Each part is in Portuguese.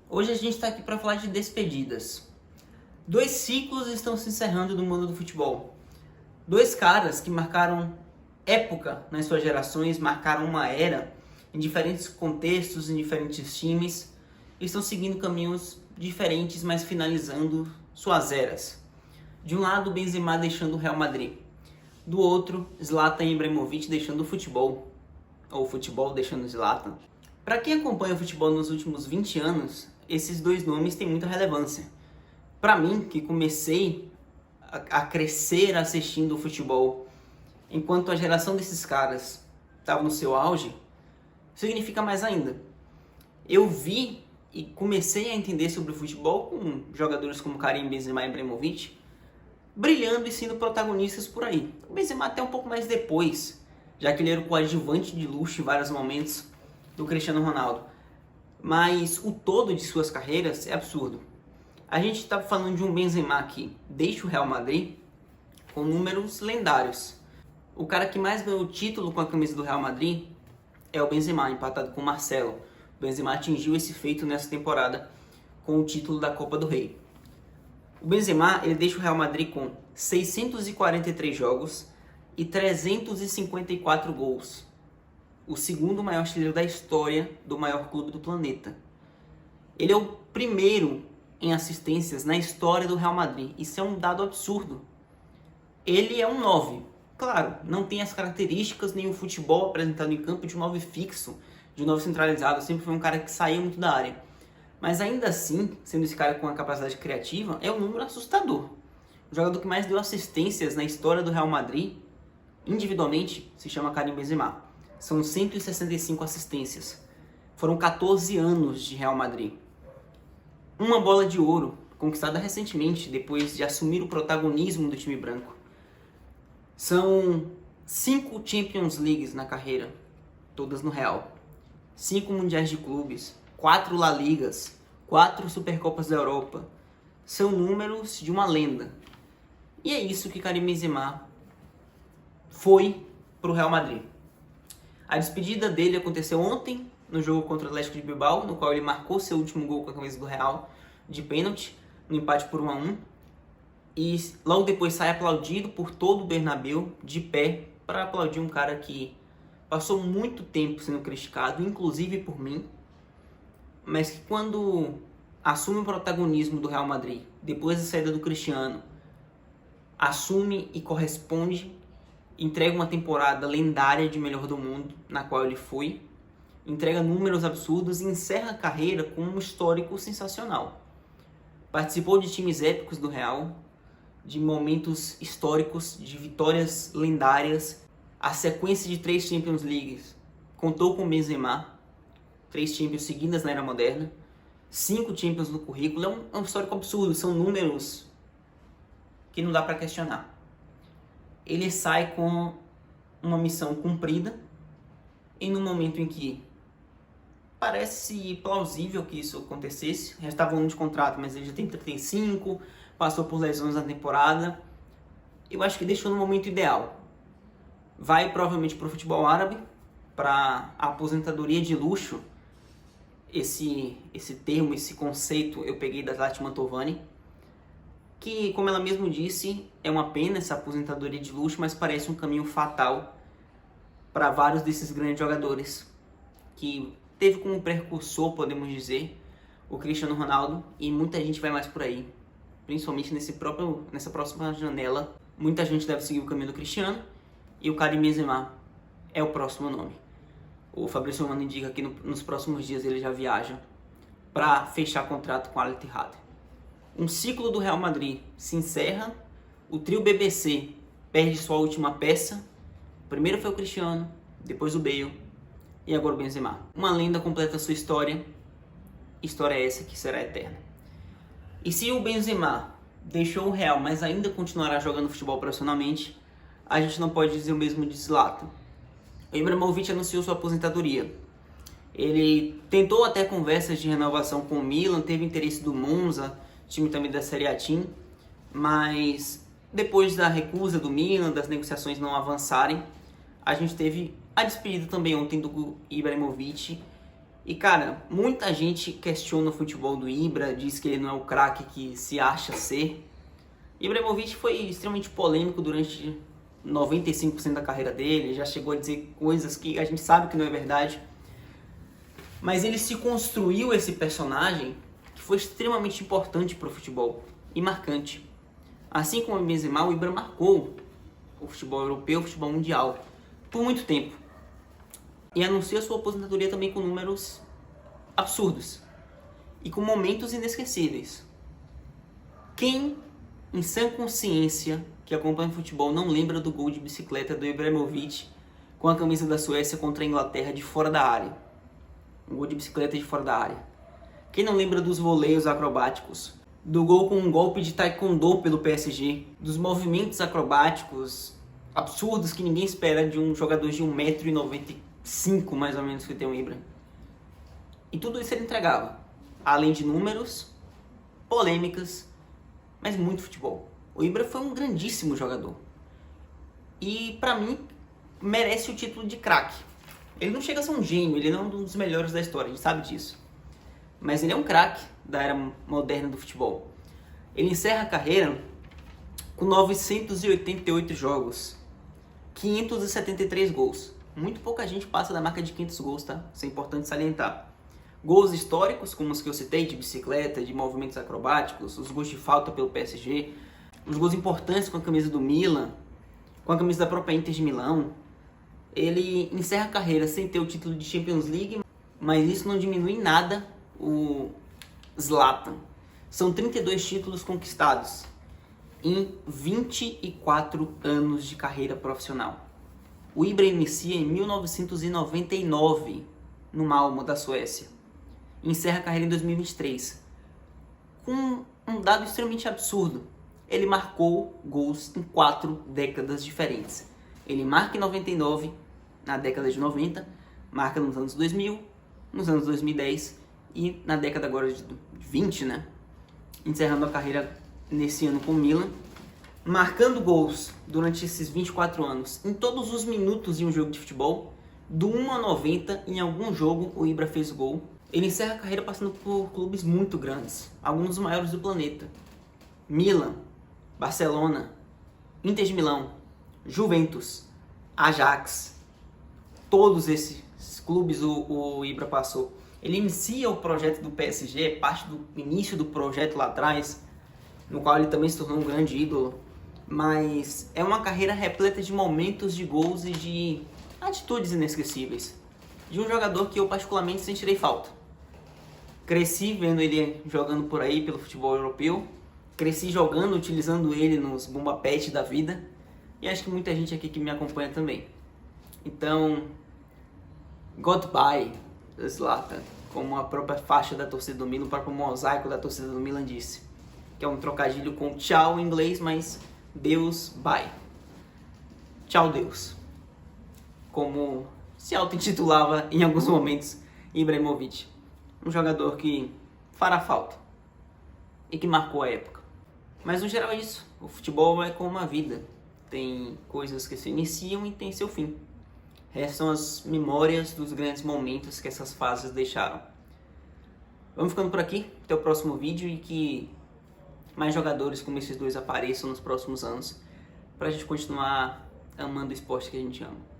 Hoje a gente está aqui para falar de despedidas. Dois ciclos estão se encerrando no mundo do futebol. Dois caras que marcaram época nas suas gerações, marcaram uma era em diferentes contextos, em diferentes times, estão seguindo caminhos diferentes, mas finalizando suas eras. De um lado, Benzema deixando o Real Madrid. Do outro, Zlatan Ibrahimovic deixando o futebol, ou o futebol deixando o Zlatan. Para quem acompanha o futebol nos últimos 20 anos, esses dois nomes têm muita relevância. Para mim, que comecei a crescer assistindo o futebol, enquanto a geração desses caras estava no seu auge, significa mais ainda. Eu vi e comecei a entender sobre o futebol com jogadores como Karim Benzema e Ibrahimovic brilhando e sendo protagonistas por aí. O Benzema até um pouco mais depois, já que ele era o coadjuvante de luxo em vários momentos do Cristiano Ronaldo. Mas o todo de suas carreiras é absurdo. A gente está falando de um Benzema que deixa o Real Madrid com números lendários. O cara que mais ganhou o título com a camisa do Real Madrid é o Benzema, empatado com o Marcelo. O Benzema atingiu esse feito nessa temporada com o título da Copa do Rei. O Benzema ele deixa o Real Madrid com 643 jogos e 354 gols. O segundo maior artilheiro da história do maior clube do planeta. Ele é o primeiro em assistências na história do Real Madrid. Isso é um dado absurdo. Ele é um 9. Claro, não tem as características nem o futebol apresentado em campo de um 9 fixo, de um 9 centralizado. Sempre foi um cara que saía muito da área. Mas ainda assim, sendo esse cara com a capacidade criativa, é um número assustador. O jogador que mais deu assistências na história do Real Madrid, individualmente, se chama Karim Benzema. São 165 assistências. Foram 14 anos de Real Madrid. Uma bola de ouro, conquistada recentemente, depois de assumir o protagonismo do time branco. São 5 Champions Leagues na carreira, todas no Real. 5 Mundiais de Clubes, 4 La Ligas, 4 Supercopas da Europa. São números de uma lenda. E é isso que Karim Benzema foi para o Real Madrid. A despedida dele aconteceu ontem, no jogo contra o Atlético de Bilbao, no qual ele marcou seu último gol com a camisa do Real, de pênalti, no empate por 1-1. E logo depois sai aplaudido por todo o Bernabéu, de pé, para aplaudir um cara que passou muito tempo sendo criticado, inclusive por mim, mas que quando assume o protagonismo do Real Madrid, depois da saída do Cristiano, assume e corresponde, entrega uma temporada lendária de melhor do mundo, na qual ele foi, entrega números absurdos e encerra a carreira com um histórico sensacional. Participou de times épicos do Real, de momentos históricos, de vitórias lendárias, a sequência de 3 Champions Leagues contou com Benzema, 3 Champions seguidas na era moderna, 5 Champions no currículo, é um histórico absurdo, são números que não dá para questionar. Ele sai com uma missão cumprida e no momento em que parece plausível que isso acontecesse, restava um ano de contrato, mas ele já tem 35, passou por lesões na temporada, eu acho que deixou no momento ideal. Vai provavelmente para o futebol árabe, para a aposentadoria de luxo. Esse termo, esse conceito eu peguei da Zlatan Mantovani, que, como ela mesma disse, é uma pena essa aposentadoria de luxo, mas parece um caminho fatal para vários desses grandes jogadores, que teve como precursor, podemos dizer, o Cristiano Ronaldo, e muita gente vai mais por aí, principalmente nessa próxima janela. Muita gente deve seguir o caminho do Cristiano, e o Karim Benzema é o próximo nome. O Fabrício Romano indica que nos próximos dias ele já viaja para fechar contrato com o Al Ittihad. Um ciclo do Real Madrid se encerra, o trio BBC perde sua última peça. Primeiro foi o Cristiano, depois o Bale e agora o Benzema. Uma lenda completa sua história essa que será eterna. E se o Benzema deixou o Real, mas ainda continuará jogando futebol profissionalmente, a gente não pode dizer o mesmo de Zlatan. O Ibrahimovic anunciou sua aposentadoria. Ele tentou até conversas de renovação com o Milan, teve interesse do Monza, time também da Serie A Team, mas depois da recusa do Milan, das negociações não avançarem, a gente teve a despedida também ontem do Ibrahimovic E cara, muita gente questiona o futebol do Ibra, diz que ele não é o craque que se acha ser. Ibrahimovic foi extremamente polêmico durante 95% da carreira dele, já chegou a dizer coisas que a gente sabe que não é verdade. Mas ele se construiu esse personagem que foi extremamente importante para o futebol e marcante. Assim como o Benzema, o Ibra marcou o futebol europeu, o futebol mundial, por muito tempo. E anuncia sua aposentadoria também com números absurdos e com momentos inesquecíveis. Quem, em sã consciência, que acompanha o futebol, não lembra do gol de bicicleta do Ibrahimovic com a camisa da Suécia contra a Inglaterra de fora da área? Um gol de bicicleta de fora da área. Quem não lembra dos voleios acrobáticos? Do gol com um golpe de taekwondo pelo PSG? Dos movimentos acrobáticos absurdos que ninguém espera de um jogador de 1,95 m mais ou menos que tem o Ibra? E tudo isso ele entregava. Além de números, polêmicas, mas muito futebol. O Ibra foi um grandíssimo jogador. E pra mim, merece o título de craque. Ele não chega a ser um gênio, ele não é um dos melhores da história, a gente sabe disso. Mas ele é um craque da era moderna do futebol. Ele encerra a carreira com 988 jogos, 573 gols. Muito pouca gente passa da marca de 500 gols, tá? Isso é importante salientar. Gols históricos, como os que eu citei, de bicicleta, de movimentos acrobáticos, os gols de falta pelo PSG, os gols importantes com a camisa do Milan, com a camisa da própria Inter de Milão. Ele encerra a carreira sem ter o título de Champions League, mas isso não diminui em nada o Zlatan. São 32 títulos conquistados em 24 anos de carreira profissional. O Ibra inicia em 1999 no Malmö da Suécia. Encerra a carreira em 2023 com um dado extremamente absurdo. Ele marcou gols em 4 décadas diferentes. Ele marca em 99, na década de 90, marca nos anos 2000, nos anos 2010 e na década agora de 20, né? Encerrando a carreira nesse ano com o Milan, marcando gols durante esses 24 anos em todos os minutos de um jogo de futebol, do 1 a 90, em algum jogo o Ibra fez gol. Ele encerra a carreira passando por clubes muito grandes, alguns dos maiores do planeta: Milan, Barcelona, Inter de Milão, Juventus, Ajax. Todos esses clubes o Ibra passou. Ele inicia o projeto do PSG, parte do início do projeto lá atrás, no qual ele também se tornou um grande ídolo. Mas é uma carreira repleta de momentos, de gols e de atitudes inesquecíveis. De um jogador que eu particularmente sentirei falta. Cresci vendo ele jogando por aí pelo futebol europeu. Cresci jogando, utilizando ele nos bomba pet da vida. E acho que muita gente aqui que me acompanha também. Então, goodbye, Zlatan. Como a própria faixa da torcida do Milan, o próprio mosaico da torcida do Milan disse. Que é um trocadilho com tchau em inglês, mas Deus, bye. Tchau, Deus. Como se auto-intitulava em alguns momentos Ibrahimovic. Um jogador que fará falta e que marcou a época. Mas no geral é isso. O futebol é como a vida. Tem coisas que se iniciam e tem seu fim. Restam as memórias dos grandes momentos que essas fases deixaram. Vamos ficando por aqui. Até o próximo vídeo e que mais jogadores como esses dois apareçam nos próximos anos pra gente continuar amando o esporte que a gente ama.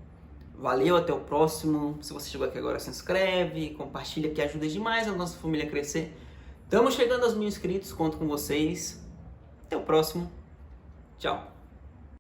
Valeu, até o próximo. Se você chegou aqui agora, se inscreve, compartilha, que ajuda demais a nossa família a crescer. Estamos chegando aos 1000 inscritos, conto com vocês. Até o próximo. Tchau.